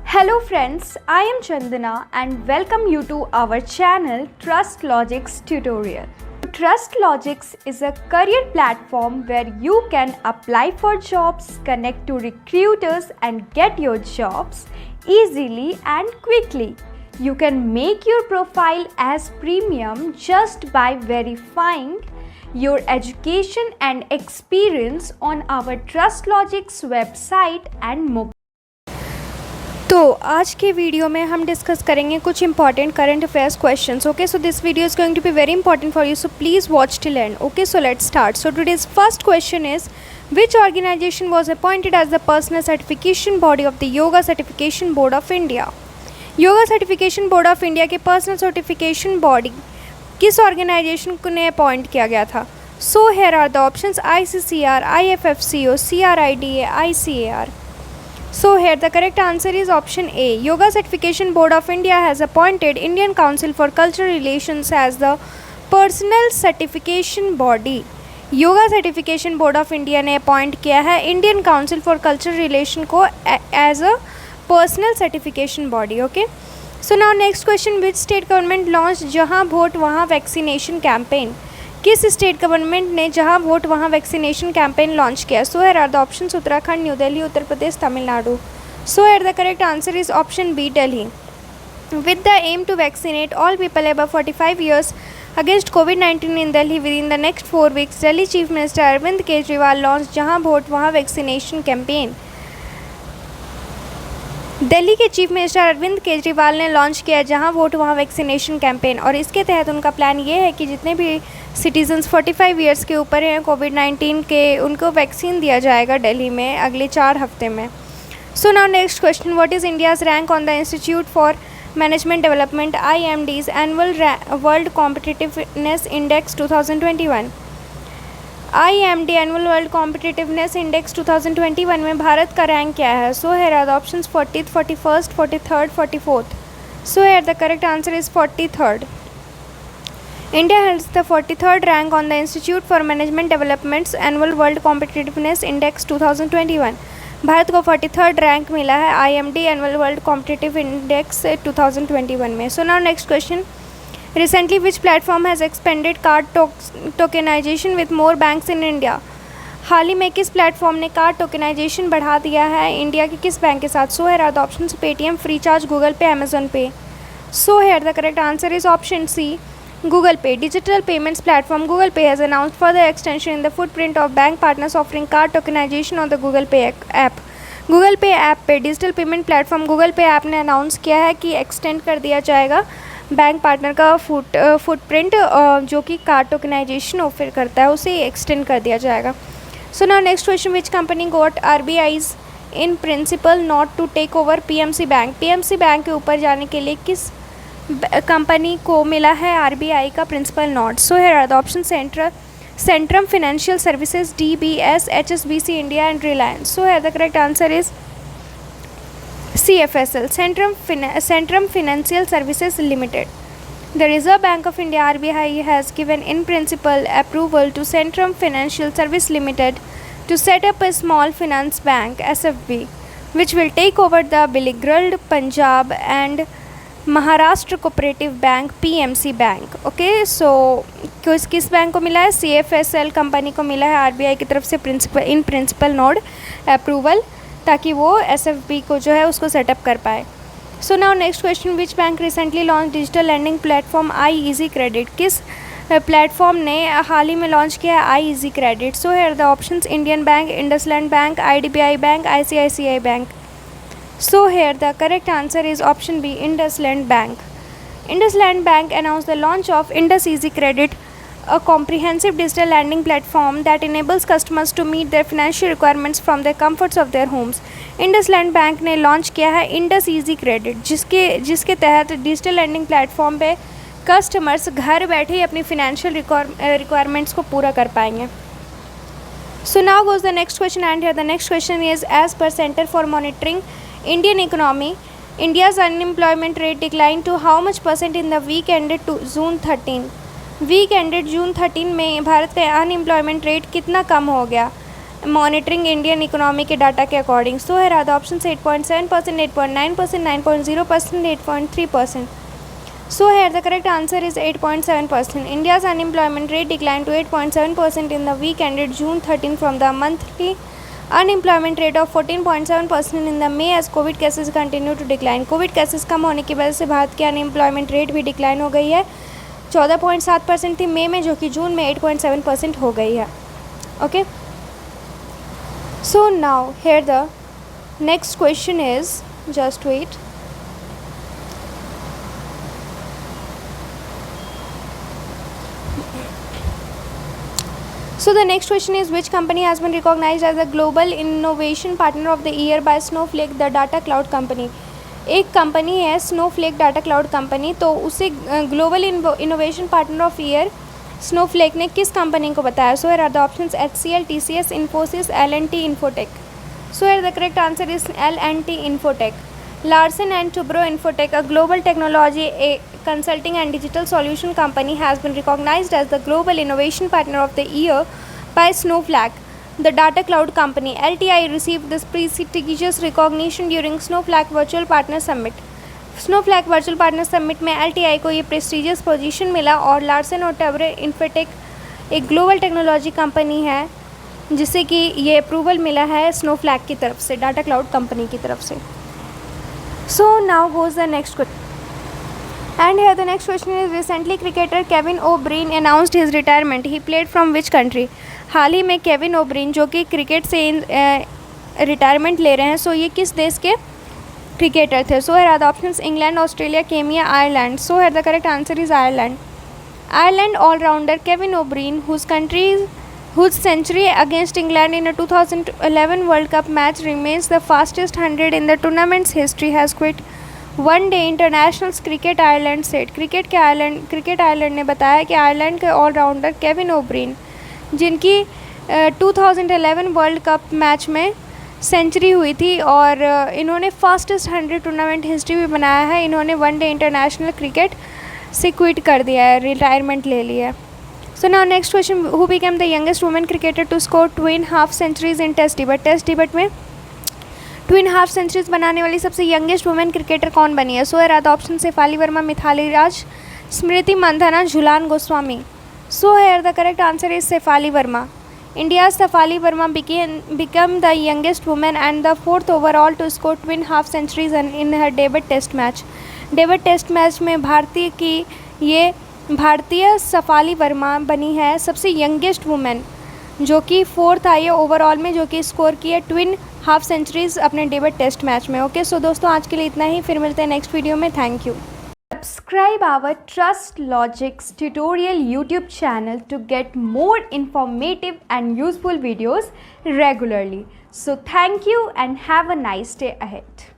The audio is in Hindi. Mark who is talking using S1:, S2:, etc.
S1: Hello friends, I am Chandana and welcome you to our channel TrustLogix Tutorial. TrustLogix is a career platform where you can apply for jobs, connect to recruiters and get your jobs easily and quickly. You can make your profile as premium just by verifying your education and experience on our TrustLogix website and mobile. तो आज के वीडियो में हम डिस्कस करेंगे कुछ important current affairs questions. Okay, so this video is going to be very important for you, so please watch till end. Okay, so let's start. So today's first question is which organisation was appointed as the personal certification body of the yoga certification board of India. Yoga certification board of India के पर्सनल सर्टिफिकेशन बॉडी किस ऑर्गेनाइजेशन को ने अपॉइंट किया गया था? So here are the options: ICCR, IFFCO, CRIDA, ICAR. So here the correct answer is option A. Yoga Certification Board of India has appointed Indian Council for Cultural Relations as the personal certification body. Yoga certification board of India ने अपॉइंट किया है Indian council for cultural relation को as a personal certification body. Okay, so now next question: which state government launch जहां वोट वहां वैक्सीनेशन कैंपेन? किस स्टेट गवर्नमेंट ने जहां वोट वहां वैक्सीनेशन कैंपेन लॉन्च किया? So here are the options: Uttarakhand, new Delhi, Uttar Pradesh, Tamil Nadu. So here the correct answer is option B, Delhi. With the aim to vaccinate all people above 45 years against COVID-19 in Delhi within the next 4 weeks, Delhi Chief Minister Arvind Kejriwal launched जहां वोट वहां वैक्सीनेशन कैंपेन. दिल्ली के चीफ मिनिस्टर अरविंद केजरीवाल ने लॉन्च किया जहां वोट वहां वैक्सीनेशन कैंपेन, और इसके तहत उनका प्लान ये है कि जितने भी सिटीजन्स 45 ईयर्स के ऊपर हैं कोविड-19 के, उनको वैक्सीन दिया जाएगा दिल्ली में अगले 4 हफ्ते में. So now next question: what is India's rank on the institute for management development IMD's annual world competitiveness index 2021? IMD annual world competitiveness index 2021 में भारत का रैंक क्या है? So here are the options: 40th, 41st, 43rd, 44th. So here the correct answer is 43rd. India has the 43rd rank on the Institute for Management Development's Annual World Competitiveness Index 2021. Bharat को 43rd रैंक मिला है IMD annual world competitive index 2021 में. So now next question: recently which platform has expanded card tokenization with more banks in India? हाल ही में किस प्लेटफॉर्म ने कार्ड टोकेनाइजेशन बढ़ा दिया है इंडिया के किस बैंक के साथ? So here are the options: Paytm, Freecharge, Google pay, Amazon pay. So here the correct answer is option C, Google Pay. Digital payments platform Google Pay has announced further extension in the footprint of bank partners offering card tokenization on the Google Pay app. Google Pay app पे digital payment platform Google Pay app ने अनाउंस किया है कि एक्सटेंड कर दिया जाएगा बैंक पार्टनर का फुटप्रिंट जो कि कार्ड टोकेनाइजेशन ऑफर करता है, उसे एक्सटेंड कर दिया जाएगा. So now next question: which company got RBI's in principle nod to take over PMC बैंक? PMC बैंक के ऊपर जाने के लिए किस कंपनी को मिला है RBI का principle nod? So here are the option: Centrum financial services, DBS, HSBC India and Reliance. So here the correct answer is CFSL, Centrum financial services limited. The reserve bank of India RBI has given in principle approval to Centrum financial service limited to set up a small finance bank SFB which will take over the Billigrald, Punjab and Maharashtra cooperative bank PMC bank. Okay, so किस बैंक को मिला है? CFSL कंपनी को मिला है RBI की तरफ से प्रिंसिपल नोड अप्रूवल, ताकि वो SFB को जो है उसको सेटअप कर पाए. So now next question: which bank recently launch digital lending platform iEasy credit? किस प्लेटफॉर्म ने हाल ही में लॉन्च किया है iEasy credit? So here the options: Indian bank, IndusInd bank, IDBI bank, ICICI bank. So here the correct answer is option B, IndusLand Bank. IndusLand Bank announced the launch of IndusEasy Credit, a comprehensive digital lending platform that enables customers to meet their financial requirements from the comforts of their homes. IndusLand Bank ने लॉन्च किया है IndusEasy Credit, जिसके तहत डिजिटल लैंडिंग प्लेटफॉर्म पे कस्टमर्स घर बैठे ही अपनी फिनेंशियल रिक्वायरमेंट्स को पूरा कर पाएंगे. So now goes the next question, and here the next question is: as per Center for Monitoring Indian Economy, India's unemployment rate declined to how much % in the week ended to June 13? Week ended June 13 में भारत का अनएम्प्लॉयमेंट रेट कितना कम हो गया? मॉनिटरिंग इंडियन इकोनॉमी के डाटा के अकॉर्डिंग। सो है Radha option 8.7%, 8.9%, 9.0%, 8.3%. So here the correct answer is 8.7%. India's unemployment rate declined to 8.7% in the week ended June 13 from the monthly unemployment rate of 14.7% in the May as COVID cases continue to decline. COVID cases कम होने की वजह से भारत की अनएम्प्लॉयमेंट रेट भी डिक्लाइन हो गई है। 14.7% थी मई में, जो कि जून में 8.7% हो गई है। Okay, so now here the next question is, just wait. So the next question is, which company has been recognized as the Global Innovation Partner of the Year by Snowflake, the Data Cloud Company? एक कंपनी है स्नोफ्लेक डाटा क्लाउड कंपनी, तो उसे global innovation partner of year Snowflake ने किस कंपनी को बताया? So are the options HCL, TCS, Infosys, L&T Infotech. So here the correct answer is L&T Infotech. Larsen & Toubro Infotech, a global technology consulting and digital solution company, has been recognized as the Global Innovation Partner of the Year by Snowflake, the data cloud company. LTI received this prestigious recognition during Snowflake Virtual Partner Summit. Snowflake Virtual Partner Summit में LTI को ये प्रेस्टिजियस पोजीशन मिला, और लार्सन और टोब्रो इन्फोटेक एक ग्लोबल टेक्नोलॉजी कंपनी है जिसे कि ये अप्रूवल मिला है स्नोफ्लैक की तरफ से, डाटा क्लाउड कंपनी की तरफ से। So now goes the next question. And here the next question is, recently cricketer Kevin O'Brien announced his retirement. He played from which country? हाल ही में केविन ओब्रेन जो कि क्रिकेट से रिटायरमेंट ले रहे हैं, सो ये किस देश के क्रिकेटर थे? So here the options England, Australia, Kenya, Ireland. So here the correct answer is Ireland. Ireland all-rounder Kevin O'Brien, whose century against England in a 2011 World Cup match remains the fastest 100 in the tournament's history, has quit one-day international cricket. Ireland said. Cricket Ireland ने बताया कि आयरलैंड के ऑलराउंडर केविन ओब्रेन, जिनकी 2011 वर्ल्ड कप मैच में सेंचुरी हुई थी और इन्होंने फास्टेस्ट 100 टूर्नामेंट हिस्ट्री भी बनाया है, इन्होंने वनडे इंटरनेशनल क्रिकेट से क्विट कर दिया है, रिटायरमेंट ले लिया है। So now next question, who became the youngest woman cricketer to score 2.5 centuries in test debut में 2.5 सेंचुरीज बनाने वाली सबसे यंगेस्ट वुमेन क्रिकेटर कौन बनी है? So here the option Shefali Verma, Mithali Raj, Smriti Mandhana, Jhulan Goswami. So here the correct answer is Shefali Verma. India's Shefali Verma became the youngest woman and the fourth overall to score 2.5 centuries in her debut test match में भारतीय शेफाली वर्मा बनी है सबसे यंगेस्ट वुमेन, जो कि फोर्थ आई है ओवरऑल में, जो कि स्कोर की है 2.5 सेंचुरीज अपने डेब्यू टेस्ट मैच में. ओके, सो दोस्तों आज के लिए इतना ही, फिर मिलते हैं नेक्स्ट वीडियो में. Thank you. Subscribe our Trust Logics tutorial YouTube channel to get more informative and useful videos regularly. So thank you and have a nice day ahead.